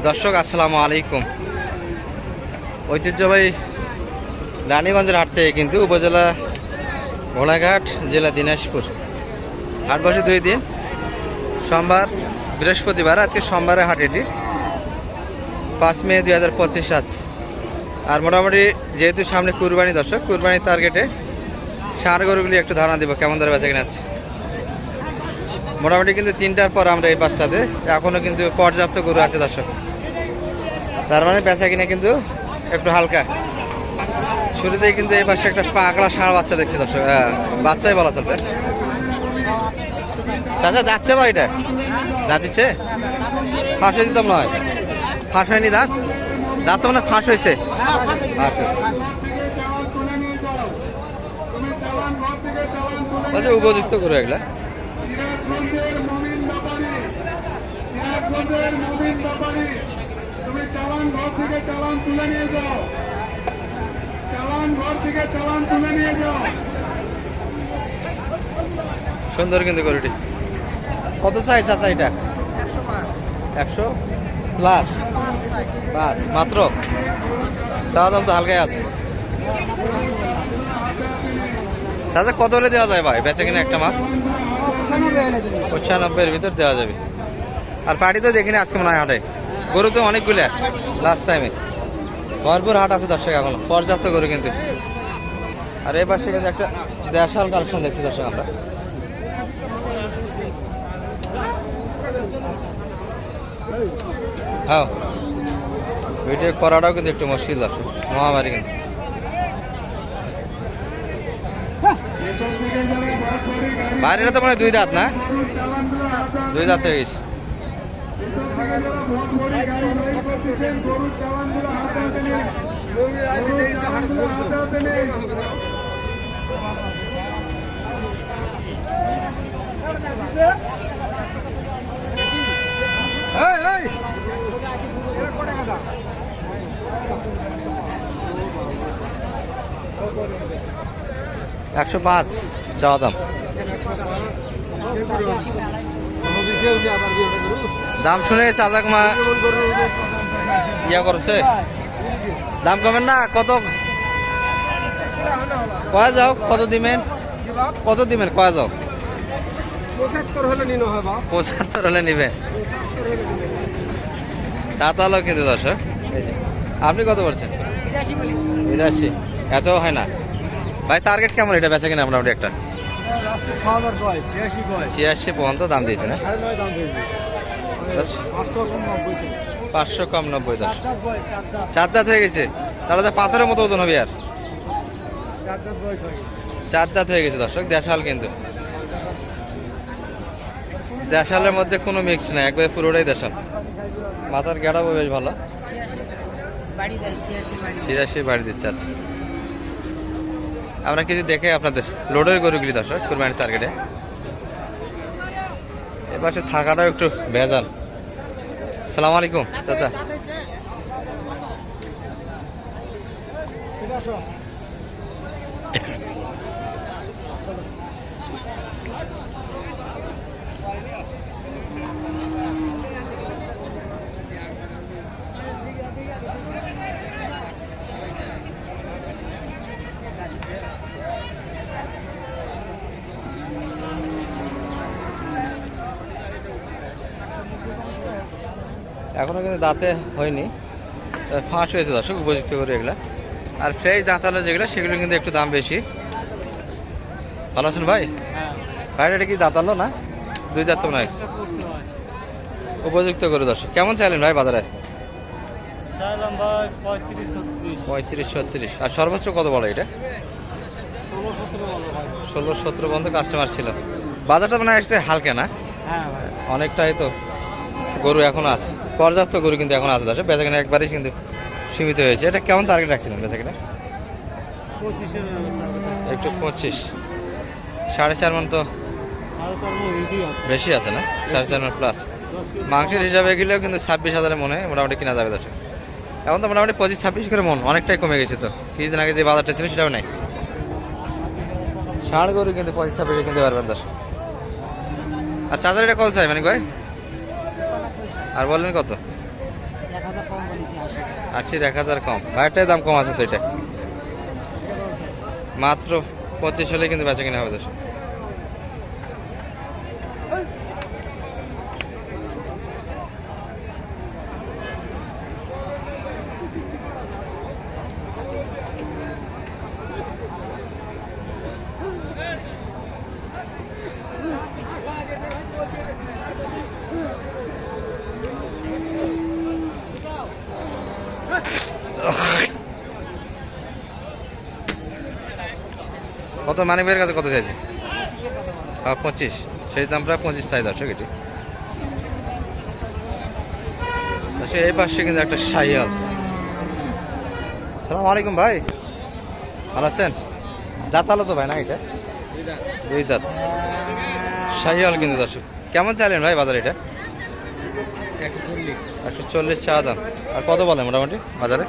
দর্শক আসসালামু আলাইকুম। ঐতিহ্যবাহী রানীগঞ্জের হাট থেকে কিন্তু উপজেলা ঘোড়াঘাট, জেলা দিনাজপুর। হাট বসে 2 দিন, সোমবার বৃহস্পতিবার। আজকে সোমবারের হাট, এটি 5 মে 2025 আজ। আর মোটামুটি যেহেতু সামনে কুরবানি, দর্শক কুরবানির টার্গেটে ষাঁড় গরুগুলি একটু ধারণা দিব কেমন দরে বেচা কিনা আছে। মোটামুটি কিন্তু 3টার পর আমরা এই 5টাতে এখনও কিন্তু পর্যাপ্ত গরু আছে দর্শক, তার মানে বেচা কিনা কিন্তু একটু হালকা। শুরুতেই কিন্তু এই পাশে একটা পাগলা ষাঁড় বাচ্চা দেখছি দর্শক, বাচ্চাই বলা চলবে। চাচা যাচ্ছে বা এটা দাঁত দিচ্ছে? ফাঁস হয়ে দিতাম নয়, ফাঁস হয়নি দাঁত? দাঁত তো মানে ফাঁস হয়েছে। আচ্ছা, উপযুক্ত করে এগুলা। সুন্দর কিন্তু গরুটি। কত চাই চাচা এটা? 100 প্লাস 5 মাত্র। চা দাম তো হালকাই আছে। চাচা কত হলে দেওয়া যায় ভাই বেচা কিনা একটা মাপ? 95-এর ভিতর দেওয়া যাবে। আর পার্টি তো দেখিনি আজকে মনে হয় হাটে। গরু তো অনেকগুলো লাস্ট টাইমে, ভরপুর হাট আছে দর্শক, এখন পর্যাপ্ত গরু কিন্তু। আর এই পাশে কিন্তু একটা দেশাল কালেকশন দেখছি দর্শক আমরা। হ্যাঁ, ভিডিও করাটাও কিন্তু একটু মুশকিল দর্শক, মহামারী কিন্তু। বাইরেটা তো মানে 2 দাঁত না? 2 দাঁত হয়ে গেছে। $105 চাওয়া দাম। দাম শুনে চাচাক মা ইয়া করছে, দাম কমেন না? কত কয়া যাও? কত দিবেন? কত দিবেন কয়া যাও? 75 হলে নিনো হয় বাবা। 75 হলে নিবে। দাঁতালো কিন্তু দর্শক। আপনি কত বলছেন? 82। এত হয় না ভাই। টার্গেট কেমন এটা বেচা কিনা মোটামুটি একটা? 86 পর্যন্ত দাম দিয়েছে না? 500 কম 90 দশ। 4 দাঁত হয়ে গেছে, তাহলে তো পাথরের মতো ওজন হবে। আর 4 দাঁত হয়ে গেছে দর্শক। দেশাল কিন্তু, দেশালের মধ্যে কোনো মিক্স নাই, একবারে পুরোটাই দেশাল। মাথার গেড়াবো বেশ ভালো। 86 বাড়ি দিচ্ছে। আচ্ছা, আমরা কিছু দেখে আপনাদের লোডের গরুগুলি দর্শক কুরবানির টার্গেটে। এবার থাকাটাও একটু ভেজাল। আসসালামু আলাইকুম চাচা। এখনো কিন্তু দাঁতে হয়নি, ফাঁস হয়েছে দর্শক, উপযুক্ত করে এগুলা। আর ফ্রেশ দাঁতালো যেগুলো সেগুলো কিন্তু একটু দাম বেশি। ভালো আছেন ভাই? ভাই এটা কি দাঁতালো না? 2 দাঁত তো নয়, উপযুক্ত করে দর্শক। কেমন চাইলেন ভাই বাজারে? 35-36। আর সর্বোচ্চ কত বলো এটা? 16-17 পর্যন্ত কাস্টমার ছিল। বাজারটা মানে আসছে হালকা না? অনেকটাই তো গরু এখন আছে, পর্যাপ্ত গরু কিন্তু এখন আছে দর্শক। বেচাকেনা একবারেই কিন্তু সীমিত হয়েছে। এটা কেমন টার্গেট রাখছিলেন বেচাকেনা? একটু 25। 4.5 মন তো বেশি আছে না? 4.5 মন প্লাস। মাংসের হিসাবে গেলেও কিন্তু 26,000 মনে মোটামুটি কিনা যাবে দর্শক। এখন তো মোটামুটি 25-26 করে মন, অনেকটাই কমে গেছে। তো কিছুদিন আগে যে বাজারটা ছিল সেটাও নাই। ষাঁড় গরু কিন্তু 25-26 কিনতে পারবেন দর্শক। আর চার্জার এটা কত চাই মানে কয়? আর বললেন কত? 80 1000 কম, ভাইটার দাম কম আছে তো এটা, মাত্র 25 হলে কিন্তু বেচা কিনা হবে দর্শক। কত মানিক ভাইয়ের কাছে কত চাইছে? 25, সেই দাম প্রায় 25 চাই দর্শক এটি। সে এই পাশে কিন্তু একটা শাহিয়াল। সালাম আলাইকুম ভাই, ভালো আছেন? দাঁত আলো তো ভাই না এটা? 2 দাঁত শাহিয়াল কিন্তু দর্শক। কেমন চাইলেন ভাই বাজার এটা? 140 চাওয়া দাম। আর কত বলে মোটামুটি বাজারে?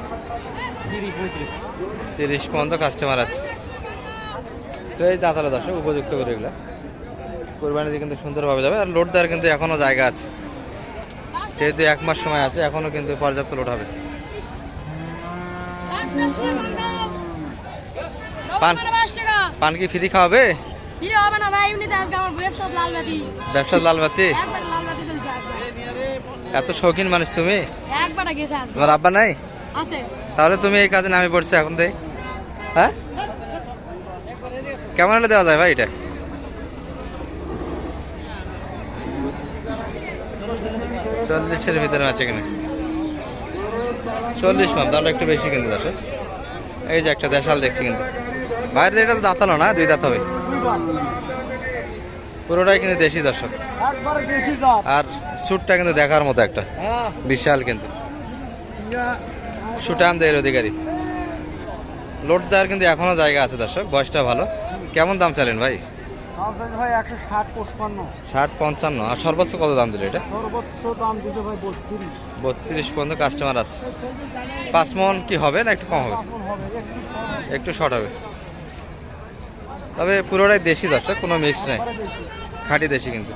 30 পর্যন্ত কাস্টমার আছে। তো এই দাঁতালো দর্শক উপযুক্ত করে এগুলো কোরবানিতে কিন্তু সুন্দরভাবে যাবে। আর লোড দেওয়ার কিন্তু এখনও জায়গা আছে, যেহেতু 1 মাস সময় আছে, এখনও কিন্তু পর্যাপ্ত লোড হবে। পান কি ফ্রি খাওয়াবে? ব্যবসা লালবাতি? এত শৌখিন মানুষ তুমি? তোমার আব্বা নাই? তাহলে তুমি এই কাজে নামে পড়ছো এখন থেকে? হ্যাঁ, কেমন হলে দেওয়া যায় ভাই এটা? 40-এর ভিতরে আছে কিনা? 40 মাপ, দামটা একটু বেশি কিন্তু দর্শক। এই যে একটা দেশাল দেখছি কিন্তু বাইরে, এটা তো দাঁতালো না, 2 দাঁত হবে, পুরোটাই কিন্তু দেশি দর্শক। আর সুটটা কিন্তু দেখার মতো একটা বিশাল, কিন্তু সুটান দেয়ের অধিকারী। লোড দেওয়ার কিন্তু এখনো জায়গা আছে দর্শক, বয়সটা ভালো। কেমন দাম চাইলেন ভাই? 60-55। আর সর্বোচ্চ কত দাম দিল এটা? 32 পর্যন্ত কাস্টমার আছে। 5 মন কি হবে না একটু কম হবে? একটু শর্ট হবে, তবে পুরোটাই দেশি দর্শক, কোনো মিক্সড নাই, খাঁটি দেশি কিন্তু।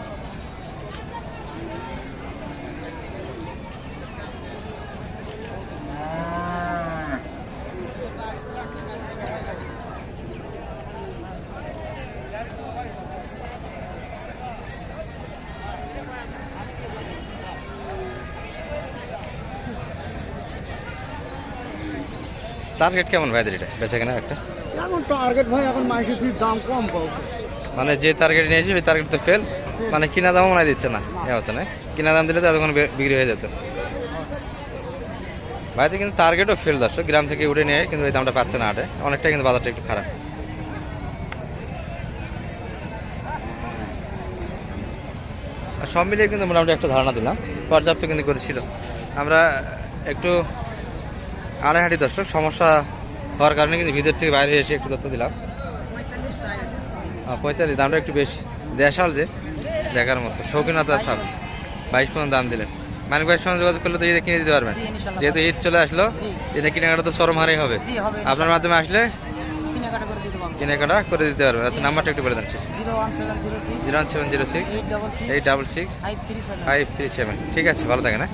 টার্গেট কেমন ভাই এটা বেচা কেনা একটা? এখন টার্গেট ভাই এখন মাইসের দাম কম পাচ্ছে, মানে যে টার্গেট নিয়েছি ওই টার্গেট তো ফেল, মানে কিনা দামও মনে দিচ্ছে না এই অবস্থা, না কিনা দাম দিলে তো এতক্ষণ বিক্রি হয়ে যেত। ভাই তো কিন্তু টার্গেটও ফেল দর্শক, গ্রাম থেকে উঠে নিয়ে কিন্তু ওই দামটা পাচ্ছে না হাটে, অনেকটা কিন্তু বাজারটা একটু খারাপ। আর সব মিলিয়ে কিন্তু মোটামুটি একটা ধারণা দিলাম, পর্যাপ্ত কিন্তু করেছিল। আমরা একটু আড়াইহাটি দর্শক সমস্যা হওয়ার কারণে কিন্তু ভিতর থেকে বাইরে এসে একটু তথ্য দিলাম। 45 দামটা একটু বেশি, দেশাল যে দেখার মতো, শৌখিনতার সাপ। 22 পর্যন্ত দাম দিলেন। মানিক ভাইয়ের সঙ্গে যোগাযোগ করলে তো ঈদে কিনে দিতে পারবেন, যেহেতু ঈদ চলে আসলো, ঈদে কেনাকাটা তো চরম হারেই হবে। আপনার মাধ্যমে আসলে কেনাকাটা করে দিতে পারবেন। আচ্ছা, নাম্বারটা একটু বলে দেন। 01706 866 537। ঠিক আছে, ভালো থাকে না?